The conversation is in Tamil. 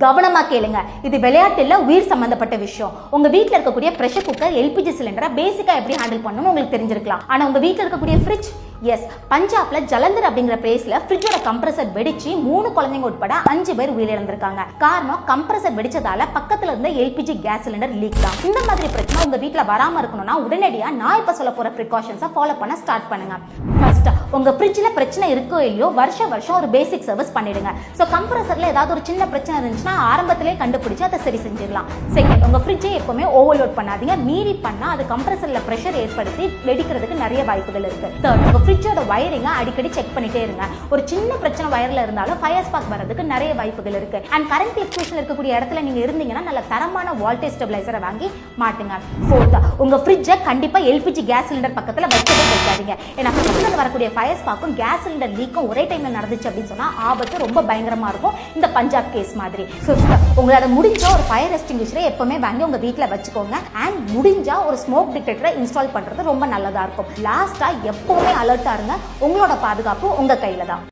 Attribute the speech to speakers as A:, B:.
A: கவனமா கேளுங்க. இது விளையாட்டு இல்ல, உயிர் சம்பந்தப்பட்ட விஷயம். உங்க வீட்ல இருக்கக்கூடிய பிரஷர் குக்கர், எல்பிஜி சிலிண்டரை பேசிக்கா எப்படி ஹேண்டில் பண்ணணும்னு உங்களுக்கு தெரிஞ்சிருக்கலாம். ஆனா உங்க வீட்ல இருக்கக்கூடிய ஃப்ரிட்ஜ், எஸ், பஞ்சாப்ல ஜலந்தர் அப்படிங்கிற பிளேஸ்ல ஃப்ரிட்ஜோட கம்ப்ரஸர் வெடிச்சு 3 குழந்தைங்க உட்பட 5 பேர் உயிரிழந்திருக்காங்க. காரணம் கம்ப்ரஸர் வெடிச்சதால பக்கத்துல இருந்த எல்பிஜி கேஸ் சிலிண்டர் லீக் தான். இந்த மாதிரி பிரச்சனை உங்க வீட்ல வராம இருக்கணும்னா உடனடியா நான் இப்ப சொல்ல போற ப்ரிகாஷன்ஸை ஃபாலோ பண்ண ஸ்டார்ட் பண்ணுங்க. ஃபர்ஸ்ட், உங்க ஃப்ரிட்ஜ்ல பிரச்சனை இருக்கோ இல்லையோ வருஷம் ஒரு பேசிக் சர்வீஸ் பண்ணிடுங்க. சோ கம்ப்ரஸர்ல ஏதாவது ஒரு சின்ன பிரச்சனை இருந்துச்சுன்னா ஆரம்பத்திலே கண்டுபிடிச்சு அதை சரி செஞ்சிடலாம். செகண்ட், உங்க ஃப்ரிட்ஜை எப்பவுமே ஓவர்லோட் பண்ணாதீங்க. மீறி பண்ணா அது கம்ப்ரஸர்ல பிரஷர் ஏற்படுத்தி வெடிக்கிறதுக்கு நிறைய வாய்ப்புகள் இருக்கு. தேர்ட், உங்க ஃப்ரிட்ஜோட வயரிங்க அடிக்கடி செக் பண்ணிட்டே இருங்க. ஒரு சின்ன பிரச்சனை வயர்ல இருந்தாலும் ஃபயர் ஸ்பார்க் வரதுக்கு நிறைய வாய்ப்புகள் இருக்கு. அண்ட் கரண்ட் ஃபிளக்சுவேஷன் இருக்கக்கூடிய இடத்துல நீங்க இருந்தீங்கன்னா நல்ல தரமான வோல்டேஜ் ஸ்டெபிலைசரை வாங்கி மாட்டுங்க. ஃபோர்த், உங்க ஃப்ரிட்ஜை கண்டிப்பா எல்பிஜி கேஸ் சிலிண்டர் பக்கத்துல வைக்கவே வைக்காதீங்க. ஏன்னா ஃப்ரிட்ஜ்ல வரக்கூடிய ஃபயர் ஸ்பார்க்கும் கேஸ் சிலிண்டர் லீக்கும் ஒரே டைம்ல நடந்துச்சு அப்படின்னு சொன்னா ஆபத்து ரொம்ப பயங்கரமா இருக்கும். இந்த பஞ்சாப் கேஸ் மாதிரி. உங்களால முடிஞ்ச ஒரு ஃபயர் எக்ஸ்டிங்விஷரை எப்பவுமே வாங்கி உங்க வீட்ல வச்சுக்கோங்க. அண்ட் முடிஞ்சா ஒரு ஸ்மோக் டிடெக்டரை இன்ஸ்டால் பண்றது ரொம்ப நல்லதா இருக்கும். லாஸ்டா எப்பவுமே அலர்ட்டா இருங்க. உங்களோட பாதுகாப்பு உங்க கையில தான்.